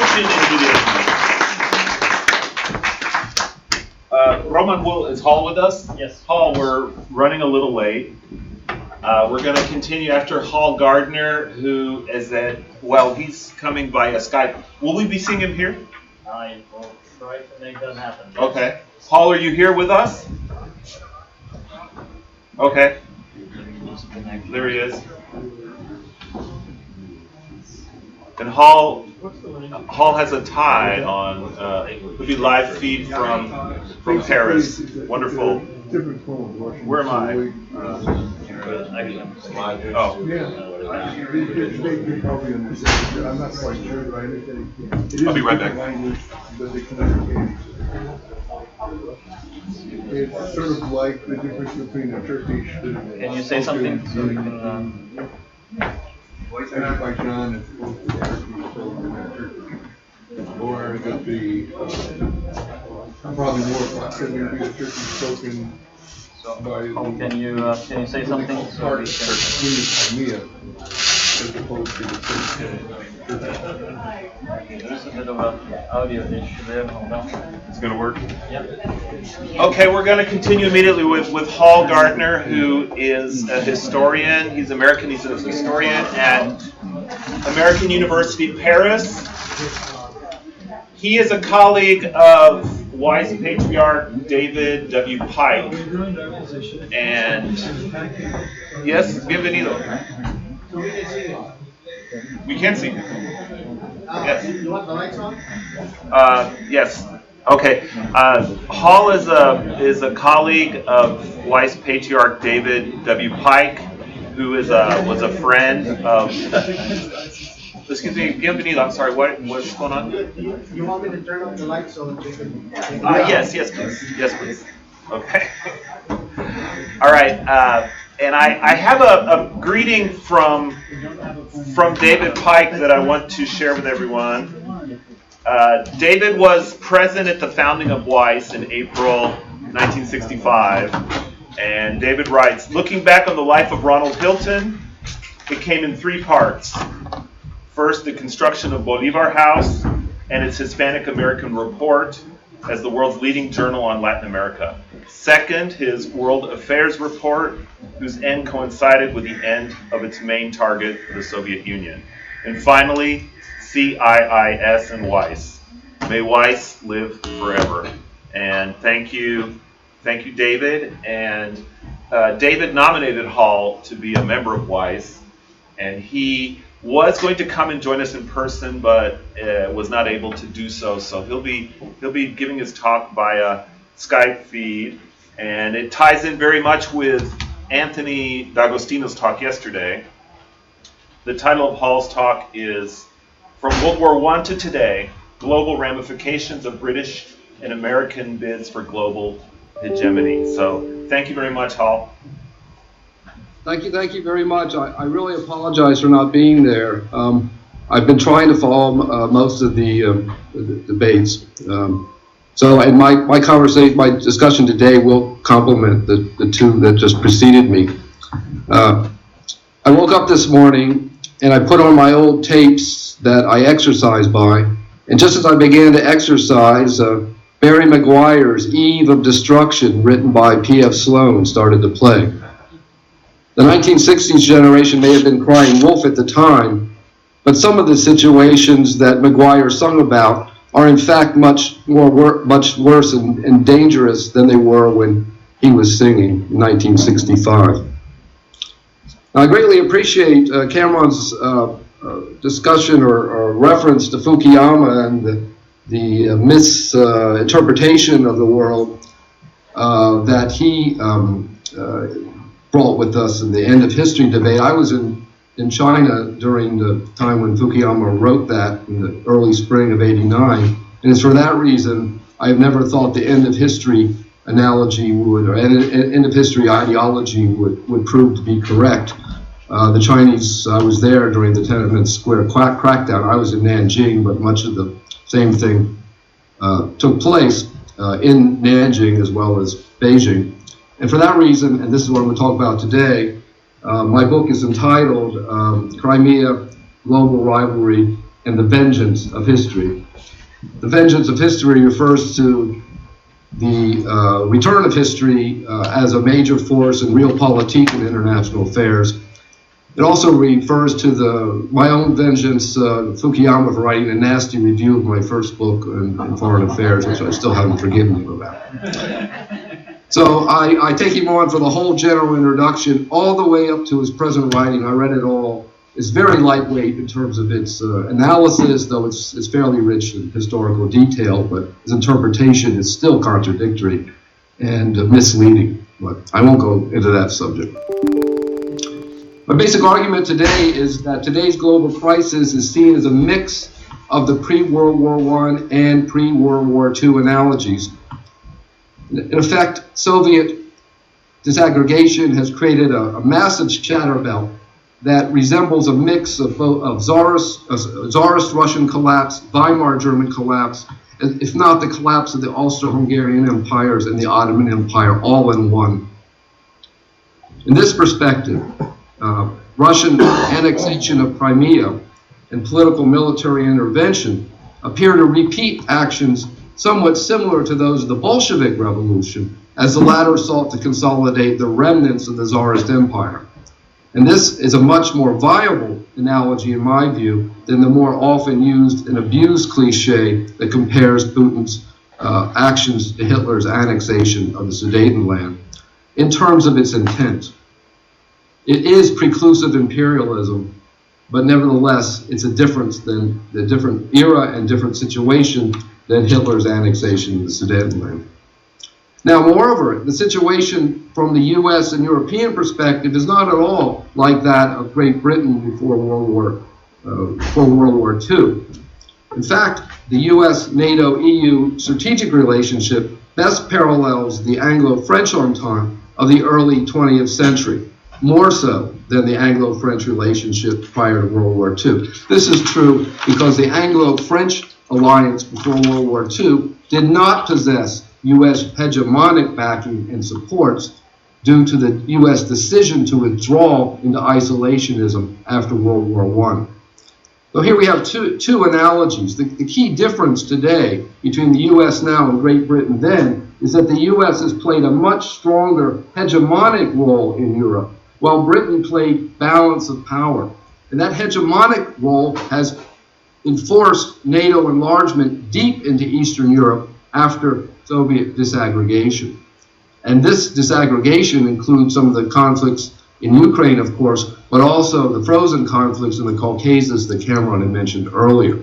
очень интересно. Roman, is Hall with us? Yes. Hall, we're running a little late. We're going to continue after Hall Gardner, who is he's coming via Skype. Will we be seeing him here? I will try to make that happen. Yes. Okay. Hall, are you here with us? Okay. There he is. And Hall has a tie on. It'll be live feed from Paris. Wonderful. Where am I? Oh. I'm not quite sure, right? I'll be right back. It's sort of like the difference between a Turkish. Can you say something so we can? Azerbaijan is supposed to be Turkish, or that the probably more going to be the Turkish spoken by. Can you say something so we can? Crimea, as opposed to the There's a bit of an audio issue there. Hold on. It's going to work? Yep. Okay, we're going to continue immediately with Hall Gardner, who is a historian. He's American. He's a historian at American University, Paris. He is a colleague of WAIS patriarch David W. Pike. And yes, bienvenido. We can see. Yes. You want the lights on? Yes. Okay. Hall is a colleague of WAIS patriarch David W. Pike, who was a friend of. Excuse me, bienvenido. I'm sorry. What's going on? You want me to turn off the lights so that they can? Yes, please. Yes, please. Okay. All right. And I have a greeting from David Pike that I want to share with everyone. David was present at the founding of WAIS in April 1965. And David writes, looking back on the life of Ronald Hilton, it came in three parts. First, the construction of Bolivar House and its Hispanic American report as the world's leading journal on Latin America. Second, his World Affairs report, whose end coincided with the end of its main target, the Soviet Union. And finally, CIIS and WAIS. May WAIS live forever. And thank you, David. And David nominated Hall to be a member of WAIS, and he was going to come and join us in person, but was not able to do so. So he'll be giving his talk via Skype feed, and it ties in very much with Anthony D'Agostino's talk yesterday. The title of Hall's talk is From World War I to Today, Global Ramifications of British and American Bids for Global Hegemony. So thank you very much, Hall. Thank you very much. I really apologize for not being there. I've been trying to follow most of the debates. So in my discussion today will complement the two that just preceded me. I woke up this morning and I put on my old tapes that I exercise by, and just as I began to exercise, Barry Maguire's Eve of Destruction, written by P.F. Sloan, started to play. The 1960s generation may have been crying wolf at the time, but some of the situations that Maguire sung about are in fact much worse and dangerous than they were when he was singing in 1965. Now, I greatly appreciate Cameron's discussion or reference to Fukuyama and the misinterpretation of the world that he brought with us in the end of history debate. I was in China during the time when Fukuyama wrote that in the early spring of '89, and it's for that reason I've never thought the end of history analogy or end of history ideology would prove to be correct. The Chinese, I was there during the Tiananmen Square crackdown. I was in Nanjing, but much of the same thing took place in Nanjing as well as Beijing. And for that reason, and this is what I'm going to talk about today, my book is entitled Crimea, Global Rivalry, and the vengeance of history. The vengeance of history refers to the return of history as a major force in realpolitik in international affairs. It also refers to my own vengeance, Fukuyama, for writing a nasty review of my first book in foreign affairs, which I still haven't forgiven him about. So I take him on for the whole general introduction, all the way up to his present writing. I read it all. It's very lightweight in terms of its analysis, though it's fairly rich in historical detail, but his interpretation is still contradictory and misleading. But I won't go into that subject. My basic argument today is that today's global crisis is seen as a mix of the pre-World War I and pre-World War II analogies. In effect, Soviet disaggregation has created a massive chatterbelt that resembles a mix of both Tsarist Russian collapse, Weimar German collapse, if not the collapse of the Austro-Hungarian empires and the Ottoman Empire all in one. In this perspective, Russian annexation of Crimea and political military intervention appear to repeat actions somewhat similar to those of the Bolshevik Revolution, as the latter sought to consolidate the remnants of the Tsarist Empire. And this is a much more viable analogy, in my view, than the more often used and abused cliche that compares Putin's actions to Hitler's annexation of the Sudetenland in terms of its intent. It is preclusive imperialism, but nevertheless, it's a difference than the different era and different situation than Hitler's annexation of the Sudetenland. Now, moreover, the situation from the U.S. and European perspective is not at all like that of Great Britain before World War II. In fact, the U.S., NATO, EU strategic relationship best parallels the Anglo-French Entente of the early 20th century, more so than the Anglo-French relationship prior to World War II. This is true because the Anglo-French alliance before World War II did not possess U.S. hegemonic backing and supports due to the U.S. decision to withdraw into isolationism after World War I. So here we have two analogies. The key difference today between the U.S. now and Great Britain then is that the U.S. has played a much stronger hegemonic role in Europe, while Britain played balance of power. And that hegemonic role has enforced NATO enlargement deep into Eastern Europe after Soviet disaggregation. And this disaggregation includes some of the conflicts in Ukraine, of course, but also the frozen conflicts in the Caucasus that Cameron had mentioned earlier.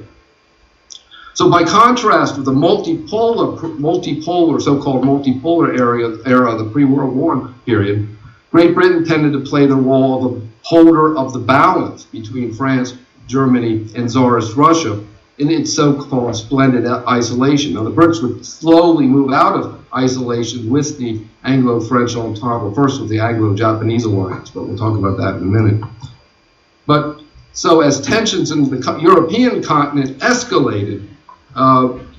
So by contrast with the multipolar, so-called multipolar era of the pre-World War period, Great Britain tended to play the role of a holder of the balance between France, Germany, and Tsarist Russia in its so-called splendid isolation. Now, the Brits would slowly move out of isolation with the Anglo-French Entente, well, first with the Anglo-Japanese alliance, but we'll talk about that in a minute. But so as tensions in the European continent escalated,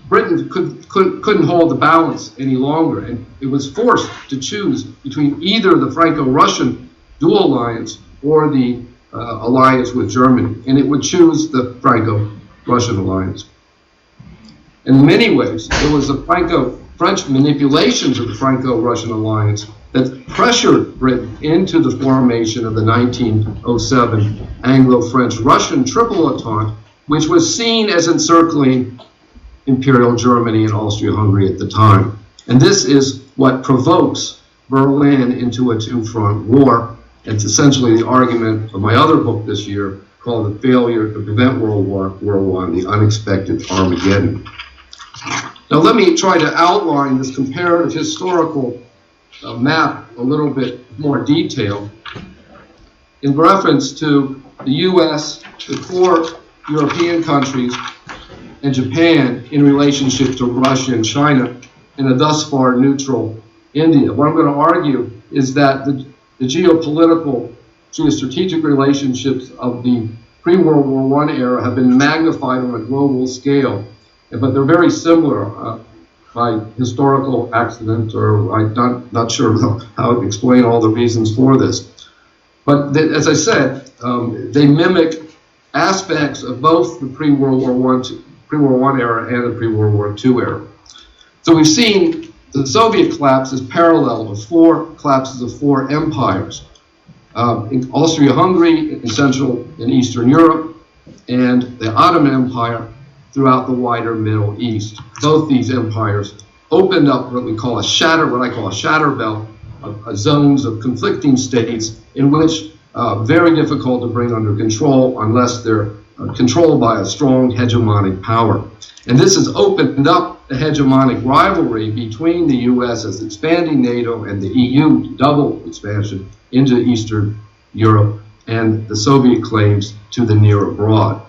Britain couldn't hold the balance any longer, and it was forced to choose between either the Franco-Russian dual alliance or the alliance with Germany, and it would choose the Franco-Russian alliance. In many ways, it was the Franco-French manipulations of the Franco-Russian alliance that pressured Britain into the formation of the 1907 Anglo-French-Russian Triple Entente, which was seen as encircling Imperial Germany and Austria-Hungary at the time. And this is what provokes Berlin into a two-front war. It's essentially the argument of my other book this year called The Failure to Prevent World War I, The Unexpected Armageddon. Now let me try to outline this comparative historical map a little bit more detail in reference to the U.S., the core European countries, and Japan in relationship to Russia and China, and a thus far neutral India. What I'm going to argue is that the geopolitical, geostrategic relationships of the pre-World War I era have been magnified on a global scale, but they're very similar by historical accident, or I'm not sure how to explain all the reasons for this. But as I said, they mimic aspects of both the pre-World War I era and the pre-World War II era. So we've seen the Soviet collapse as parallel with collapses of four empires. In Austria-Hungary, in Central and Eastern Europe, and the Ottoman Empire throughout the wider Middle East. Both these empires opened up what I call a shatter belt of zones of conflicting states in which very difficult to bring under control unless they're controlled by a strong hegemonic power. And this has opened up the hegemonic rivalry between the U.S. as expanding NATO and the EU double expansion into Eastern Europe and the Soviet claims to the near abroad.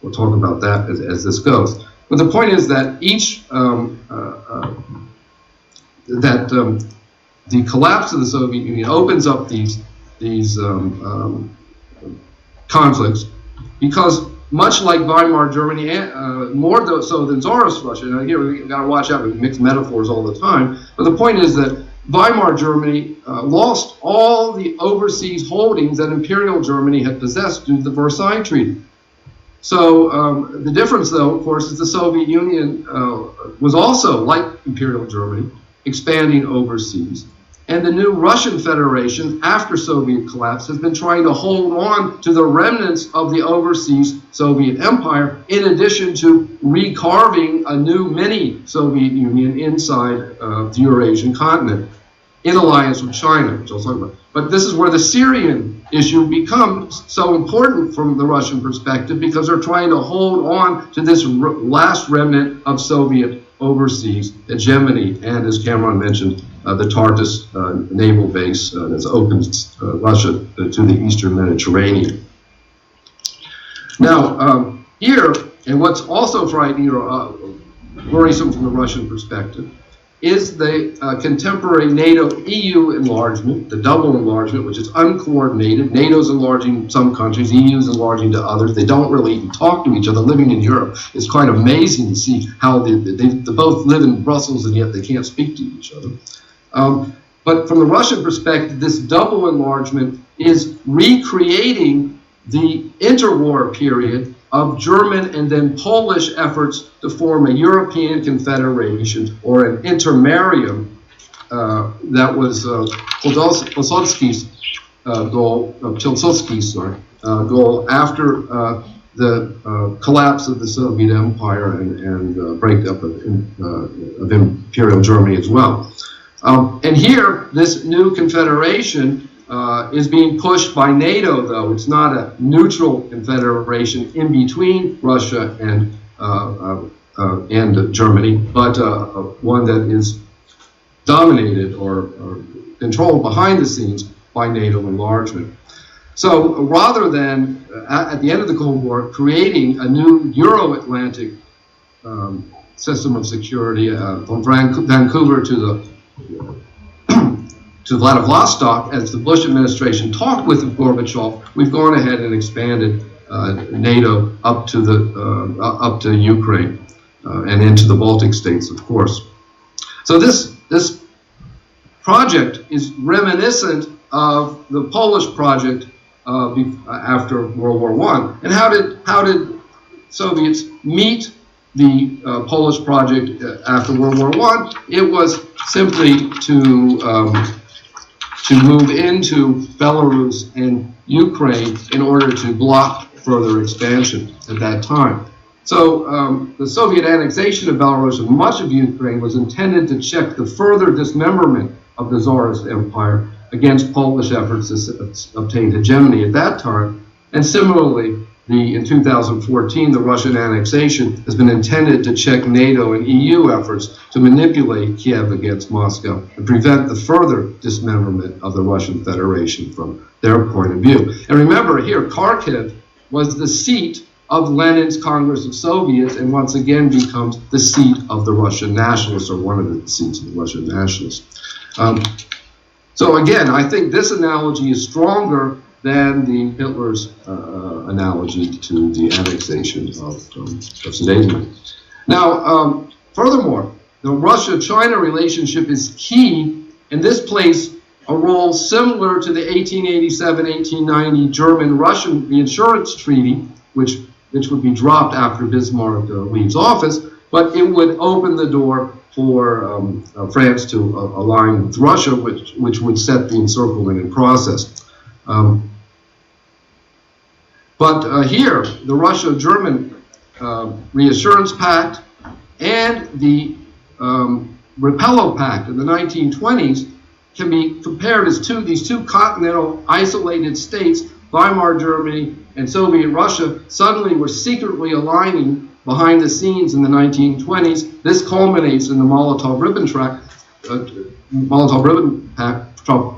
We'll talk about that as this goes. But the point is that the collapse of the Soviet Union opens up these conflicts because much like Weimar Germany, more so than Tsarist Russia, now here we've got to watch out, we mix metaphors all the time, but the point is that Weimar Germany lost all the overseas holdings that Imperial Germany had possessed due to the Versailles Treaty. So the difference, though, of course, is the Soviet Union was also, like Imperial Germany, expanding overseas. And the new Russian Federation, after Soviet collapse, has been trying to hold on to the remnants of the overseas Soviet Empire, in addition to recarving a new mini-Soviet Union inside the Eurasian continent, in alliance with China, which I'll talk about. But this is where the Syrian issue becomes so important from the Russian perspective, because they're trying to hold on to this last remnant of Soviet overseas hegemony, and as Cameron mentioned, the Tartus naval base that's opened Russia to the Eastern Mediterranean. Now, here, and what's also frightening or worrisome from the Russian perspective, is the contemporary NATO-EU enlargement, the double enlargement, which is uncoordinated. NATO's enlarging some countries, EU's enlarging to others. They don't really even talk to each other. Living in Europe, it's quite amazing to see how they both live in Brussels and yet they can't speak to each other. But from the Russian perspective, this double enlargement is recreating the interwar period of German and then Polish efforts to form a European confederation, or an intermarium, that was Pilsudski's goal after the collapse of the Soviet Empire and breakup of Imperial Germany as well. And here, this new confederation is being pushed by NATO, though. It's not a neutral confederation in between Russia and Germany, but one that is dominated or controlled behind the scenes by NATO enlargement. So rather than, at the end of the Cold War, creating a new Euro-Atlantic system of security from Vancouver to Vladivostok, as the Bush administration talked with Gorbachev, we've gone ahead and expanded NATO up to Ukraine and into the Baltic states, of course. So this project is reminiscent of the Polish project after World War I. And how did Soviets meet the Polish project after World War I? It was simply to move into Belarus and Ukraine in order to block further expansion at that time. So the Soviet annexation of Belarus and much of Ukraine was intended to check the further dismemberment of the Tsarist Empire against Polish efforts to obtain hegemony at that time. And similarly, in 2014, the Russian annexation has been intended to check NATO and EU efforts to manipulate Kiev against Moscow and prevent the further dismemberment of the Russian Federation from their point of view. And remember here, Kharkiv was the seat of Lenin's Congress of Soviets, and once again becomes the seat of the Russian nationalists, or one of the seats of the Russian nationalists. So again, I think this analogy is stronger than the Hitler's analogy to the annexation of Sudetenland. Now, furthermore, the Russia-China relationship is key, and this plays a role similar to the 1887-1890 German-Russian reinsurance treaty, which would be dropped after Bismarck leaves office, but it would open the door for France to align with Russia, which would set the encirclement in process. But here, the Russia-German Reassurance Pact and the Repello Pact in the 1920s can be compared as these two continental isolated states, Weimar Germany and Soviet Russia, suddenly were secretly aligning behind the scenes in the 1920s. This culminates in the Molotov-Ribbentrop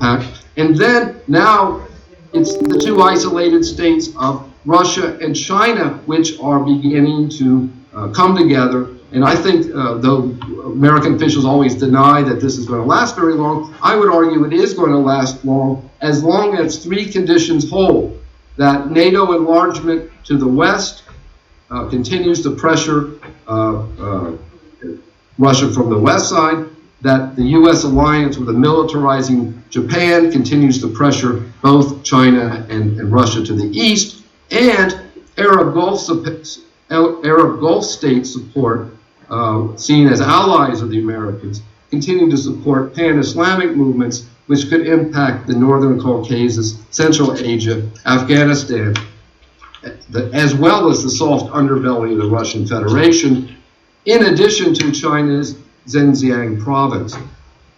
Pact, and then now it's the two isolated states of Russia and China which are beginning to come together. And I think, though American officials always deny that this is going to last very long, I would argue it is going to last long as three conditions hold: that NATO enlargement to the west continues to pressure Russia from the west side, that the U.S. alliance with a militarizing Japan continues to pressure both China and Russia to the east, and Arab Gulf state support, seen as allies of the Americans, continue to support pan-Islamic movements which could impact the Northern Caucasus, Central Asia, Afghanistan, as well as the soft underbelly of the Russian Federation, in addition to China's Xinjiang province.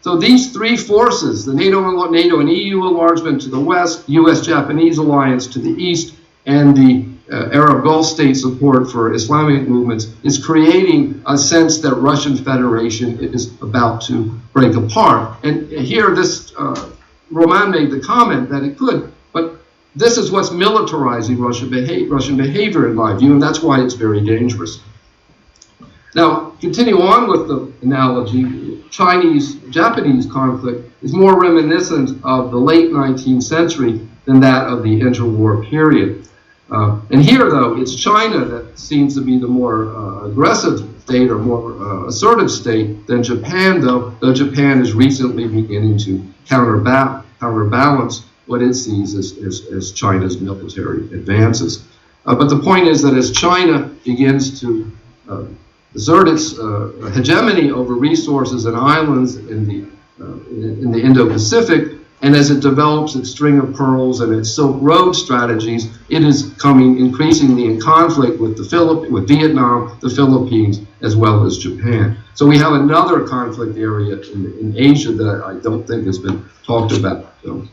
So these three forces, the NATO and EU enlargement to the west, U.S.-Japanese alliance to the east, and the Arab Gulf state support for Islamic movements, is creating a sense that Russian Federation is about to break apart. And here, Roman made the comment that it could, but this is what's militarizing Russian behavior, in my view, and that's why it's very dangerous. Now, continue on with the analogy, Chinese-Japanese conflict is more reminiscent of the late 19th century than that of the interwar period. And here, though, it's China that seems to be the more aggressive state or more assertive state than Japan, though Japan is recently beginning to counterbalance what it sees as China's military advances. But the point is that as China begins to assert its hegemony over resources and islands in the Indo-Pacific, and as it develops its string of pearls and its Silk Road strategies, it is coming increasingly in conflict with with Vietnam, the Philippines, as well as Japan. So we have another conflict area in Asia that I don't think has been talked about. So,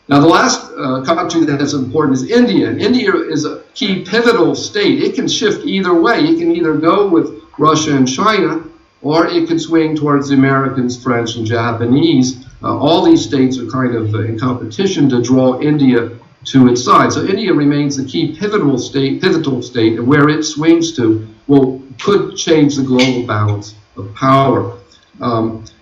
now the last country that's important is India. And India is a key pivotal state. It can shift either way. It can either go with Russia and China, or it could swing towards the Americans, French, and Japanese. All these states are kind of in competition to draw India to its side. So India remains the key pivotal state, and where it swings to could change the global balance of power.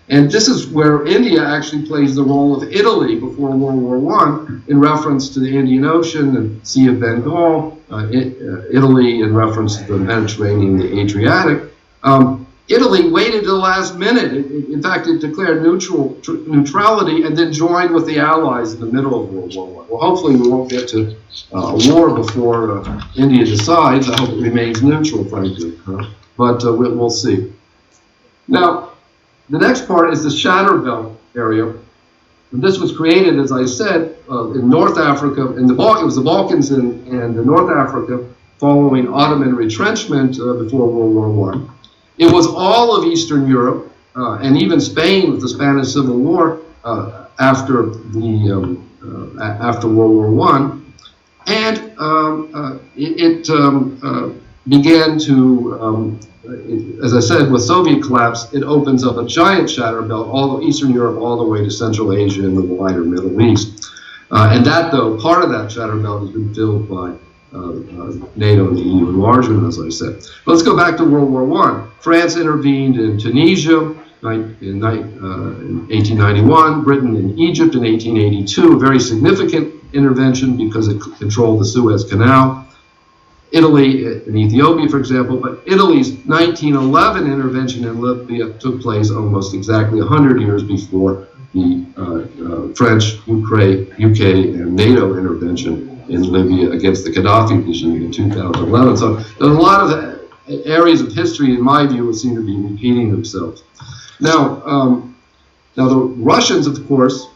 And this is where India actually plays the role of Italy before World War I, in reference to the Indian Ocean and Sea of Bengal, Italy in reference to the Mediterranean, the Adriatic. Italy waited to the last minute. In fact, it declared neutrality and then joined with the Allies in the middle of World War I. Well, hopefully we won't get to a war before India decides. I hope it remains neutral, frankly. But we'll see. Now, the next part is the Shatter Belt area. And this was created, as I said, in North Africa. It was the Balkans and North Africa following Ottoman retrenchment before World War I. It was all of Eastern Europe and even Spain with the Spanish Civil War after World War I, and it began to, as I said, with Soviet collapse, it opens up a giant shatter belt, all of Eastern Europe, all the way to Central Asia and the wider Middle East. And that, though, part of that shatter belt has been filled by NATO and the EU enlargement, as I said. But let's go back to World War I. France intervened in Tunisia in 1891, Britain in Egypt in 1882, a very significant intervention because it controlled the Suez Canal. Italy in Ethiopia, for example, but Italy's 1911 intervention in Libya took place almost exactly 100 years before the French, UK, and NATO intervention in Libya against the Gaddafi regime in 2011. So there's a lot of areas of history, in my view, that seem to be repeating themselves. Now the Russians, of course,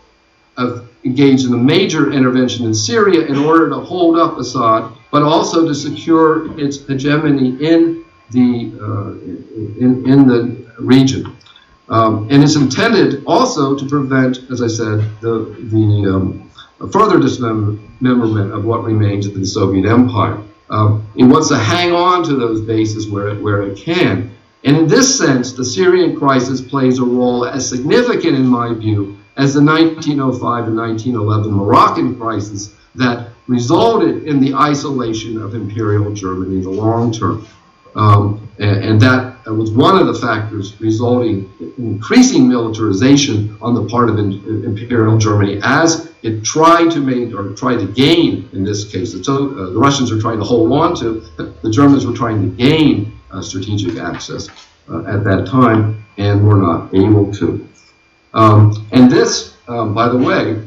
have engaged in a major intervention in Syria in order to hold up Assad, but also to secure its hegemony in the region. And it's intended also to prevent, as I said, the further dismemberment of what remains of the Soviet Empire. It wants to hang on to those bases where it can. And in this sense, the Syrian crisis plays a role as significant, in my view, as the 1905 and 1911 Moroccan crisis that resulted in the isolation of Imperial Germany in the long term. And that was one of the factors resulting in increasing militarization on the part of Imperial Germany as it tried to gain, in this case, the Russians were trying to hold on to, the Germans were trying to gain strategic access at that time, and were not able to. And this, by the way,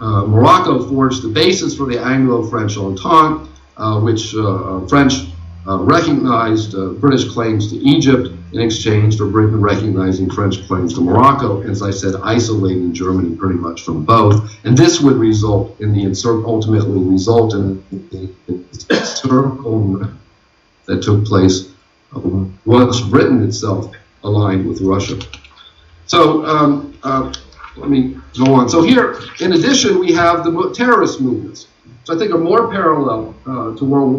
Morocco forged the basis for the Anglo-French Entente, which French recognized British claims to Egypt in exchange for Britain recognizing French claims to Morocco, as I said, isolating Germany pretty much from both. And this would result in ultimately result in the circle that took place once Britain itself aligned with Russia. So let me go on. So here, in addition, we have the terrorist movements, which I think are more parallel to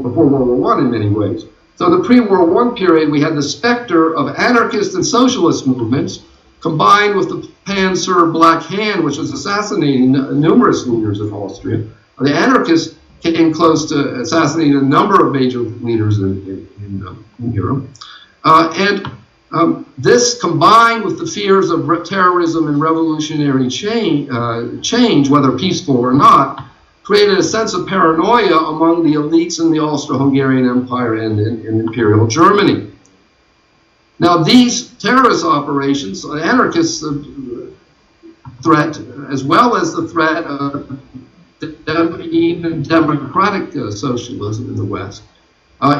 before World War I in many ways. So in the pre-World War period, we had the specter of anarchist and socialist movements combined with the Pan-Serb Black Hand, which was assassinating numerous leaders in Austria. The anarchists came close to assassinating a number of major leaders in Europe. This combined with the fears of terrorism and revolutionary change, whether peaceful or not, created a sense of paranoia among the elites in the Austro-Hungarian Empire and in Imperial Germany. Now these terrorist operations, anarchists' threat, as well as the threat of even democratic socialism in the West,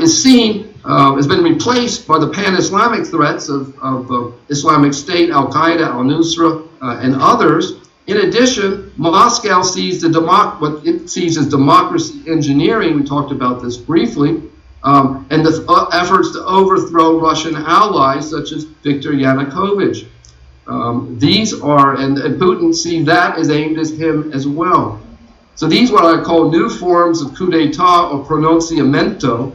is seen, has been replaced by the pan-Islamic threats of Islamic State, Al-Qaeda, Al-Nusra, and others. In addition, Moscow sees what it sees as democracy engineering, we talked about this briefly, and the efforts to overthrow Russian allies such as Viktor Yanukovych. These are, and Putin sees that as aimed at him as well. So these what I call new forms of coup d'etat or pronunciamiento,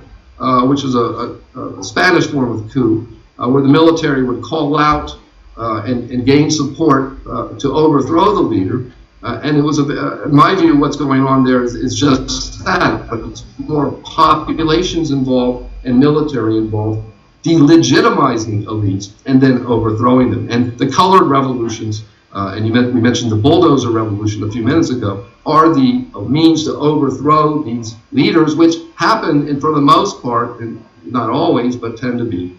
which is a Spanish form of coup, where the military would call out and gain support to overthrow the leader. And it was, in my view, what's going on there is just that. It's more populations involved and military involved, delegitimizing elites and then overthrowing them. And the colored revolutions, and we mentioned the bulldozer revolution a few minutes ago, are the means to overthrow these leaders, which happen, and for the most part, and not always, but tend to be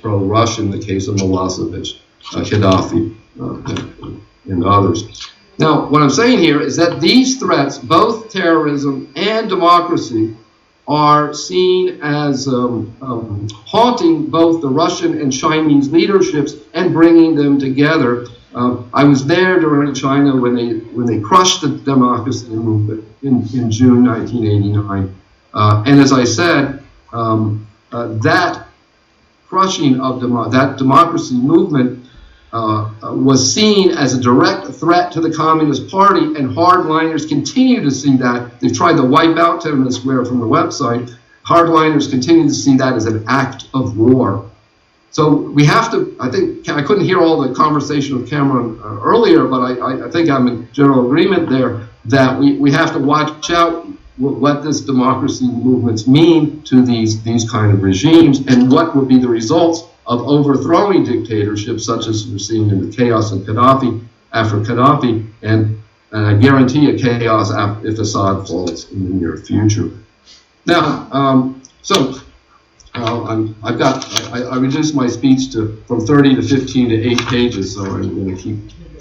pro-Russian, in the case of Milosevic, Gaddafi, and others. Now, what I'm saying here is that these threats, both terrorism and democracy, are seen as haunting both the Russian and Chinese leaderships and bringing them together. I was there during China when they crushed the democracy movement in June 1989. And as I said, that crushing of that democracy movement was seen as a direct threat to the Communist Party, and hardliners continue to see that. They've tried to wipe out Tiananmen Square from the website. Hardliners continue to see that as an act of war. So we have to, I think, I couldn't hear all the conversation with Cameron earlier, but I think I'm in general agreement there that we have to watch out what this democracy movements mean to these kind of regimes, and what would be the results of overthrowing dictatorships such as we're seeing in the chaos in Gaddafi, after Gaddafi, and I guarantee a chaos if Assad falls in the near future. Now, I reduced my speech from 30 to 15 to 8 pages, so I'm going to keep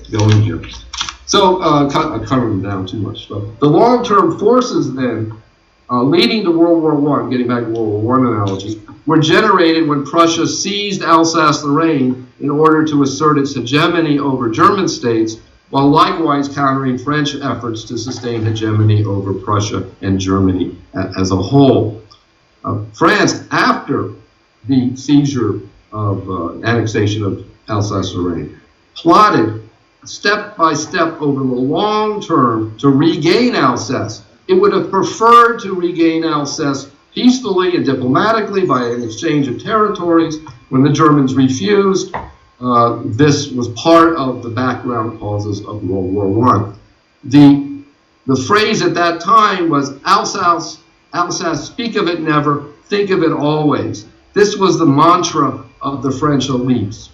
going here. So, I'm covering them down too much. So, the long-term forces then leading to World War I, getting back to World War I analogy, were generated when Prussia seized Alsace-Lorraine in order to assert its hegemony over German states, while likewise countering French efforts to sustain hegemony over Prussia and Germany as a whole. France, after the seizure of annexation of Alsace-Lorraine, plotted step by step over the long term to regain Alsace. It would have preferred to regain Alsace peacefully and diplomatically by an exchange of territories. When the Germans refused, this was part of the background causes of World War I. The phrase at that time was Alsace, Alsace, speak of it never, think of it always. This was the mantra of the French elites.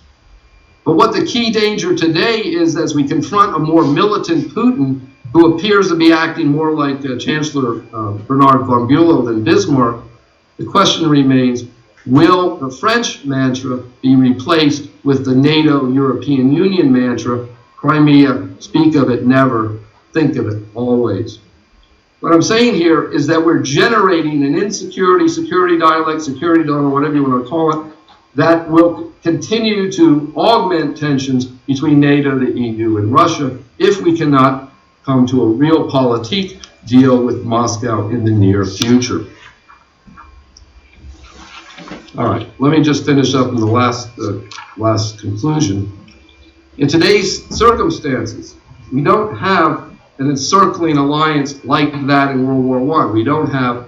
But what the key danger today is, as we confront a more militant Putin, who appears to be acting more like Chancellor Bernard von Bülow than Bismarck, the question remains, will the French mantra be replaced with the NATO European Union mantra, Crimea, speak of it never, think of it always? What I'm saying here is that we're generating an insecurity, security dialect, security dialogue, whatever you want to call it, that will continue to augment tensions between NATO, the EU, and Russia if we cannot come to a real politique deal with Moscow in the near future. All right, let me just finish up in the last conclusion. In today's circumstances, we don't have an encircling alliance like that in World War I. We don't have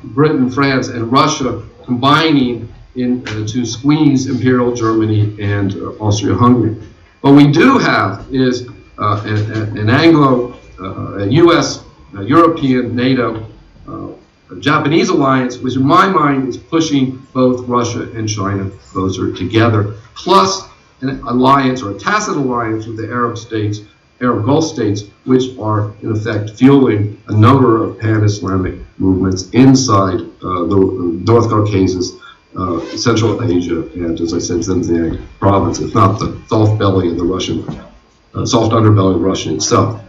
Britain, France, and Russia combining to squeeze Imperial Germany and Austria-Hungary. What we do have is an Anglo, U.S., European, NATO, Japanese alliance, which in my mind is pushing both Russia and China closer together, plus an alliance or a tacit alliance with the Arab states, Arab Gulf states, which are in effect fueling a number of pan-Islamic movements inside the North Caucasus, Central Asia, and as I said, Xinjiang province, if not the soft belly of the Russian, soft underbelly of Russia itself.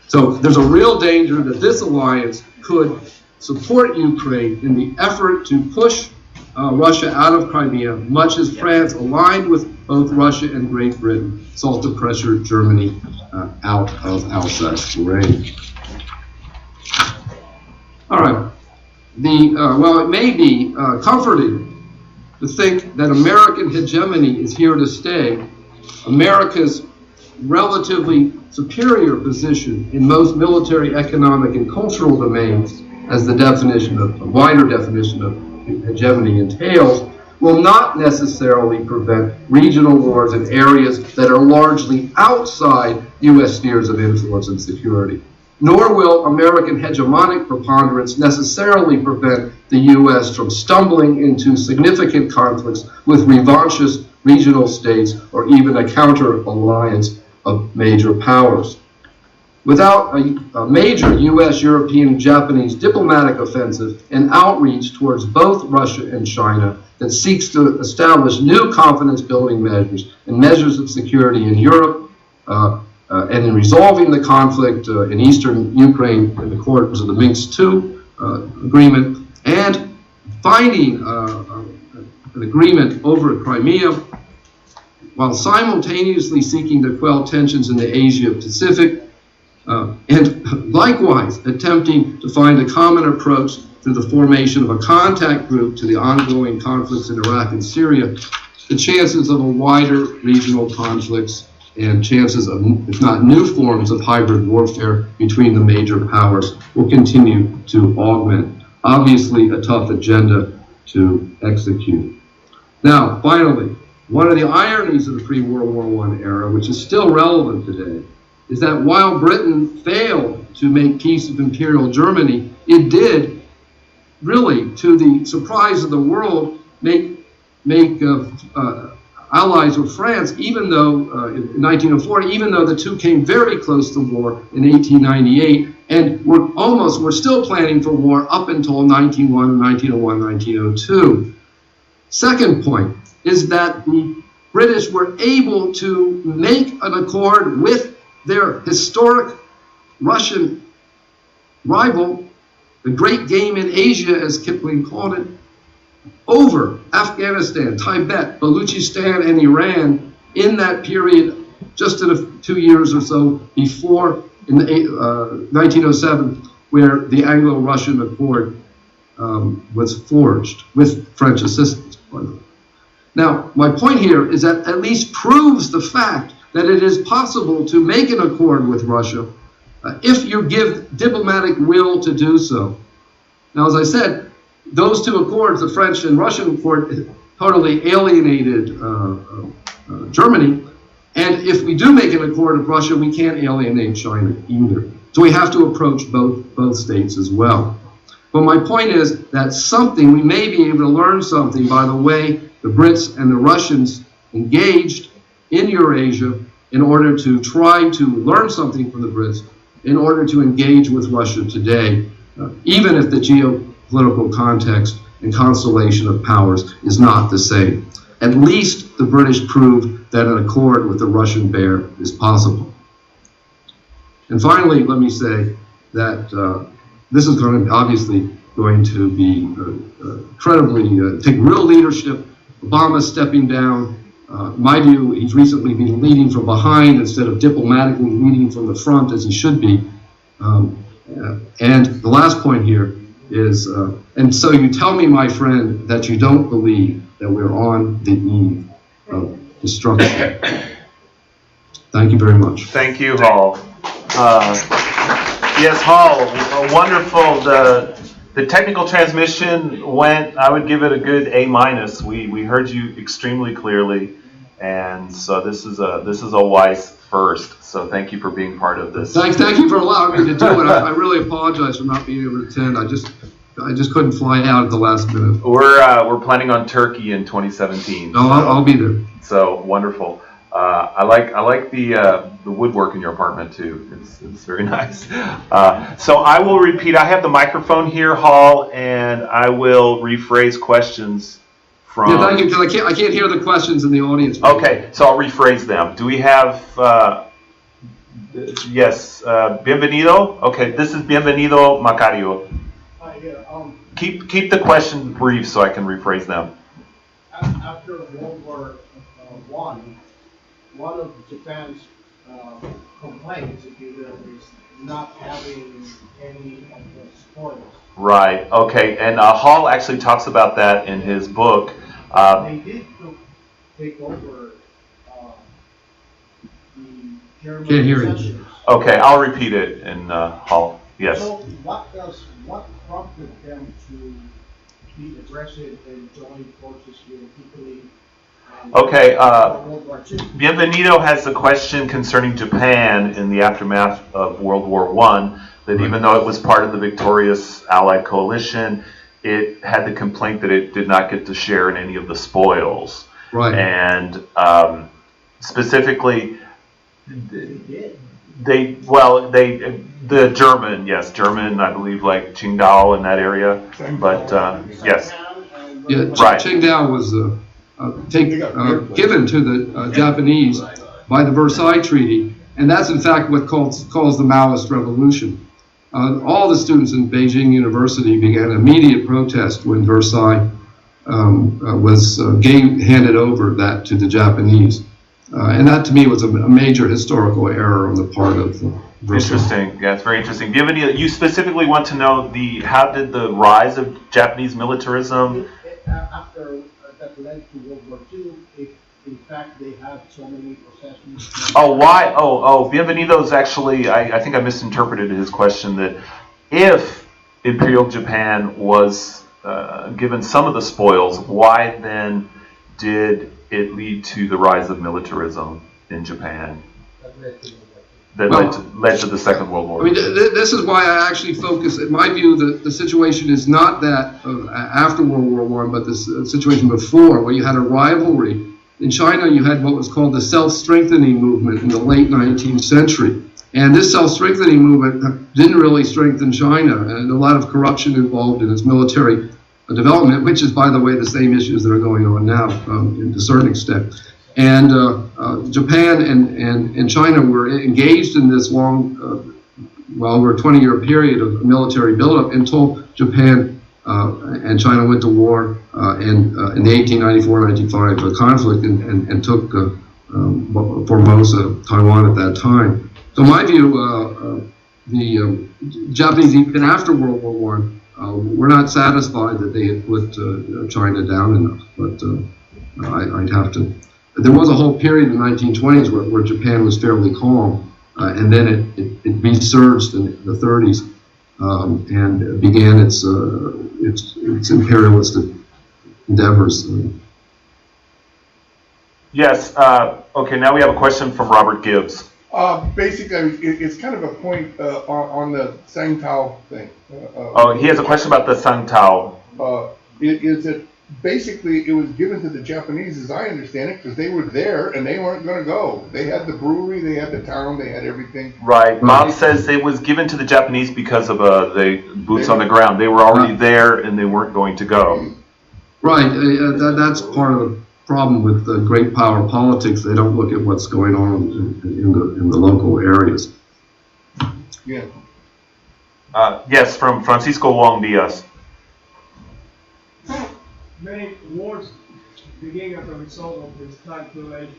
So there's a real danger that this alliance could support Ukraine in the effort to push Russia out of Crimea, much as France, aligned with both Russia and Great Britain, sought to pressure Germany out of Alsace-Lorraine. All right. Well, it may be comforting to think that American hegemony is here to stay. America's relatively superior position in most military, economic, and cultural domains, as the definition of, a wider definition of hegemony entails, will not necessarily prevent regional wars in areas that are largely outside U.S. spheres of influence and security. Nor will American hegemonic preponderance necessarily prevent the U.S. from stumbling into significant conflicts with revanchist regional states or even a counter-alliance of major powers. Without a major U.S., European, and Japanese diplomatic offensive and outreach towards both Russia and China that seeks to establish new confidence-building measures and measures of security in Europe, and in resolving the conflict in eastern Ukraine in accordance with the Minsk II agreement, and finding an agreement over Crimea, while simultaneously seeking to quell tensions in the Asia-Pacific, and likewise attempting to find a common approach through the formation of a contact group to the ongoing conflicts in Iraq and Syria, the chances of a wider regional conflicts and chances of, if not new forms of hybrid warfare between the major powers will continue to augment. Obviously, a tough agenda to execute. Now, finally, one of the ironies of the pre-World War I era, which is still relevant today, is that while Britain failed to make peace with Imperial Germany, it did, really, to the surprise of the world, make allies with France, even though in 1904, even though the two came very close to war in 1898, and were still planning for war up until 1901, 1902. Second point is that the British were able to make an accord with their historic Russian rival, the great game in Asia, as Kipling called it, over Afghanistan, Tibet, Baluchistan, and Iran in that period, just in a 2 years or so before, in 1907, where the Anglo-Russian Accord was forged with French assistance, by the way. Now, my point here is that at least proves the fact that it is possible to make an accord with Russia if you give diplomatic will to do so. Now, as I said, those two accords, the French and Russian accord, totally alienated Germany. And if we do make an accord with Russia, we can't alienate China either. So we have to approach both states as well. But my point is that we may be able to learn something by the way the Brits and the Russians engaged in Eurasia in order to try to learn something from the Brits in order to engage with Russia today, even if the geopolitical context and constellation of powers is not the same. At least the British proved that an accord with the Russian bear is possible. And finally, let me say that this is obviously going to be incredibly, take real leadership. Obama stepping down. My view, he's recently been leading from behind instead of diplomatically leading from the front as he should be. And the last point here is, and so you tell me, my friend, that you don't believe that we're on the eve of destruction. Thank you very much. Thank you, Hall. Yes, Hall, wonderful. The technical transmission went, I would give it a good A-. We heard you extremely clearly, and so this is a WAIS first. So thank you for being part of this. Thank you for allowing me to do it. I really apologize for not being able to attend. I just couldn't fly out at the last minute. We're planning on Turkey in 2017. No, I'll be there. So wonderful. I like the woodwork in your apartment too. It's very nice. So I will repeat. I have the microphone here, Hall, and I will rephrase questions from. Yeah, thank you. Because I can't hear the questions in the audience. Okay, so I'll rephrase them. Do we have? Yes. Bienvenido. Okay, this is Bienvenido Macario. Keep the question brief so I can rephrase them. After World War I, one of Japan's complaints, if you will, is not having any of the spoils. Right. Okay. And Hall actually talks about that in his book. They did take over the German Can't hear you. possessions. Okay, I'll repeat it in Hall. Yes. So what prompted them to be aggressive and join forces with Italy? Okay. World War II? Bienvenido has a question concerning Japan in the aftermath of World War I, that even though it was part of the victorious Allied coalition, it had the complaint that it did not get to share in any of the spoils. Right. And specifically, the German, I believe, like Qingdao in that area. But yes. Yeah, Right. Qingdao was given to the Japanese by the Versailles Treaty, and that's in fact what calls the Maoist Revolution. All the students in Beijing University began immediate protest when Versailles was handed over that to the Japanese. And that to me was a major historical error on the part of Versailles. Interesting. Yeah, it's very interesting. Do you have any? You specifically want to know how did the rise of Japanese militarism? After that led to World War II, if in fact they have so many possessions. Oh, why? Bienvenido's actually, I think I misinterpreted his question, that if Imperial Japan was given some of the spoils, why then did it lead to the rise of militarism in Japan? That led to the Second World War. I mean, this is why I actually focus. In my view, the situation is not that after World War I, but the situation before, where you had a rivalry. In China, you had what was called the self-strengthening movement in the late 19th century. And this self-strengthening movement didn't really strengthen China, and a lot of corruption involved in its military development, which is, by the way, the same issues that are going on now to a certain extent. And Japan and China were engaged in this long, over a 20-year period of military buildup until Japan and China went to war in the 1894-95 conflict and took Formosa, Taiwan at that time. So in my view, the Japanese, even after World War I, were not satisfied that they had put China down enough. But I'd have to. There was a whole period in the 1920s where Japan was fairly calm, and then it resurged in the 30s and began its imperialistic endeavors. Yes. Okay. Now we have a question from Robert Gibbs. Basically, it's kind of a point on the Sangtao thing. He has a question about the Sangtao. Is it basically it was given to the Japanese, as I understand it, because they were there and they weren't going to go. They had the brewery, they had the town, they had everything. Right. Bob says it was given to the Japanese because of the boots on the ground. They were already there and they weren't going to go. Right. That's part of the problem with great power politics. They don't look at what's going on in the local areas. Yeah. Yes, from Francisco Wong Diaz. Many wars begin as a result of miscalculation.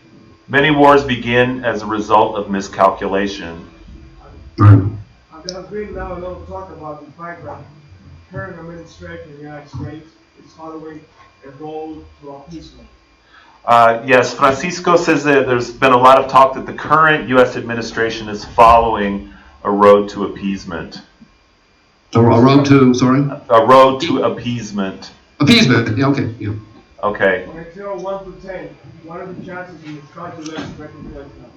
Many wars begin as a result of miscalculation. Right. And there has been now a lot of talk about the fact that the current administration in the United States is following a road to appeasement. Yes, Francisco says that there's been a lot of talk that the current U.S. administration is following a road to appeasement. A road to, sorry? A road to appeasement. Appeasement, yeah, okay, yeah. Okay. On a scale of 1 to 10, what are the chances of miscalculation taking place now?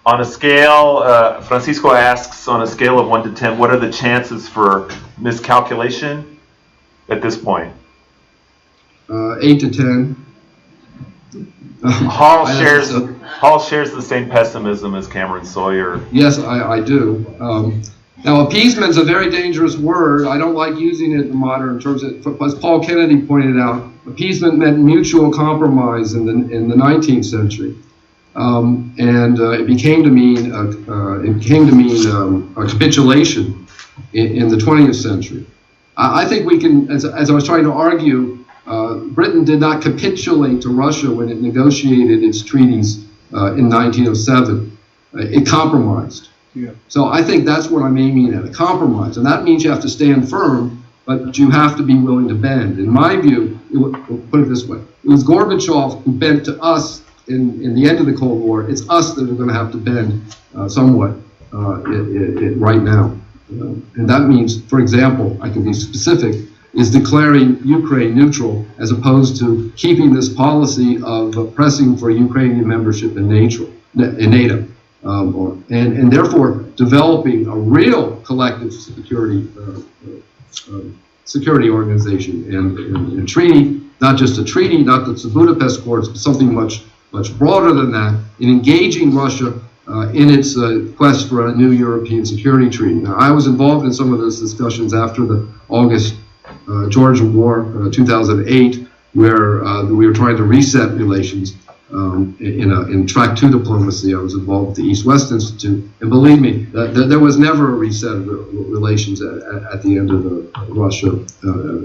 On a scale, Francisco asks, on a scale of 1 to 10, what are the chances for miscalculation at this point? 8 to 10. Hall shares the same pessimism as Cameron Sawyer. Yes, I do. Now, appeasement is a very dangerous word. I don't like using it in modern terms. As Paul Kennedy pointed out, appeasement meant mutual compromise in the 19th century, and it became to mean a capitulation in the 20th century. I think we can, as I was trying to argue, Britain did not capitulate to Russia when it negotiated its treaties in 1907. It compromised. Yeah. So I think that's what I'm aiming at, a compromise. And that means you have to stand firm, but you have to be willing to bend. In my view, we'll put it this way, it was Gorbachev who bent to us in the end of the Cold War. It's us that are going to have to bend somewhat right now. And that means, for example, I can be specific, is declaring Ukraine neutral as opposed to keeping this policy of pressing for Ukrainian membership in NATO. And therefore developing a real collective security organization and treaty, not just a treaty, not just the Budapest Accords, but something much broader than that, in engaging Russia in its quest for a new European security treaty. Now, I was involved in some of those discussions after the August Georgia War, 2008, where we were trying to reset relations. In Track 2 diplomacy, I was involved with the East-West Institute, and believe me, there was never a reset of relations at the end of the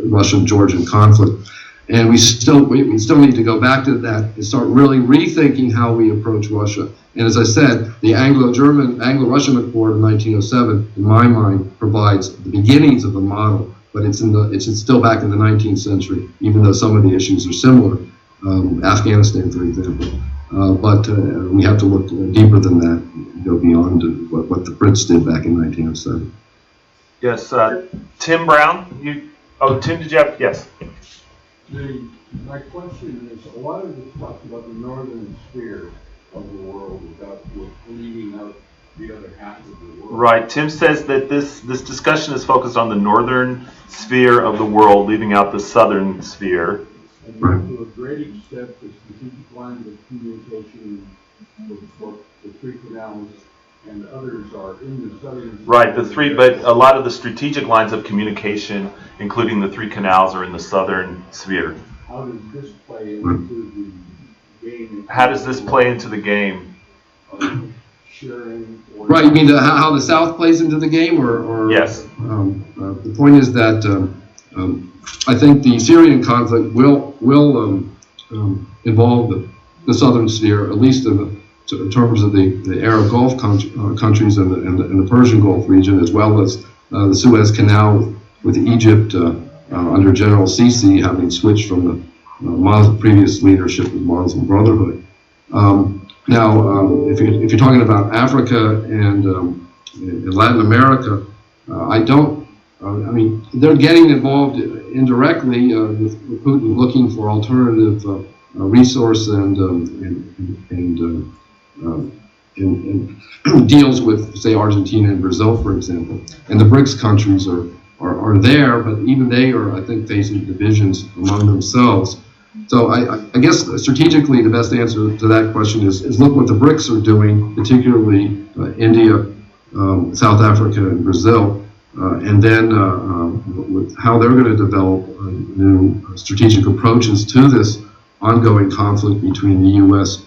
Russian-Georgian conflict. And we still need to go back to that and start really rethinking how we approach Russia. And as I said, the Anglo-Russian Accord of 1907, in my mind, provides the beginnings of a model, but it's still back in the 19th century, even though some of the issues are similar. Afghanistan, for example. But we have to look deeper than that, go beyond what the Brits did back in 1907. Yes, Tim Brown. Tim, did you have? Yes. My question is, a lot of this talks about the northern sphere of the world with leaving out the other half of the world. Right. Tim says that this discussion is focused on the northern sphere of the world, leaving out the southern sphere. And to a great extent, the strategic lines of communication with the three canals and others are in the southern sphere. Right, but a lot of the strategic lines of communication, including the three canals, are in the southern sphere. How does this play into game. How does this play into the game? Sharing. Right, you mean how the South plays into the game, or Yes. The point is that I think the Syrian conflict will involve the southern sphere, at least in terms of the Arab Gulf countries and the Persian Gulf region, as well as the Suez Canal with Egypt under General Sisi having switched from the previous leadership of Muslim Brotherhood. Now, if you're talking about Africa and Latin America, I mean, they're getting involved indirectly with Putin looking for alternative resource and deals with, say, Argentina and Brazil, for example. And the BRICS countries are there, but even they are, I think, facing divisions among themselves. So I guess strategically the best answer to that question is look what the BRICS are doing, particularly India, South Africa, and Brazil, and then with how they're going to develop new strategic approaches to this ongoing conflict between the U.S.,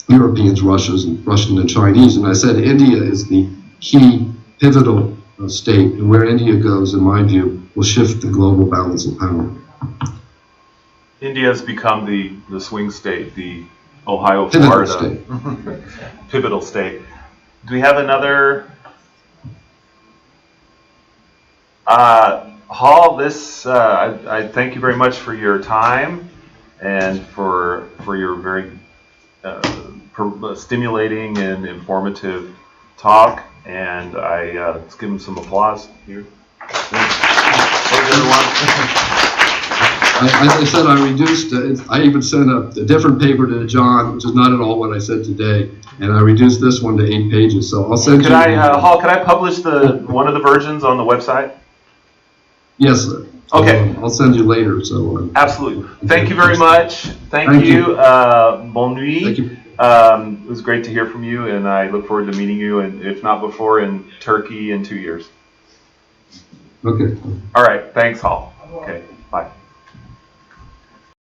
Europeans, Russian, and Chinese. And I said India is the key pivotal state, and where India goes, in my view, will shift the global balance of power. India has become the swing state, the Ohio, Pivotal Florida state. pivotal state. Do we have another? Hall, I thank you very much for your time and for your very stimulating and informative talk. And let's give him some applause here. Thanks, everyone. As I said, I reduced, I even sent a different paper to John, which is not at all what I said today, and I reduced this one to 8 pages, so I'll send you. Hall, could I publish one of the versions on the website? Yes, sir. Okay. I'll send you later, so. Absolutely. Thank you very much. Thank you. Bon nuit. Thank you. It was great to hear from you, and I look forward to meeting you, and if not before, in Turkey in 2 years. Okay. All right. Thanks, Hall. Okay.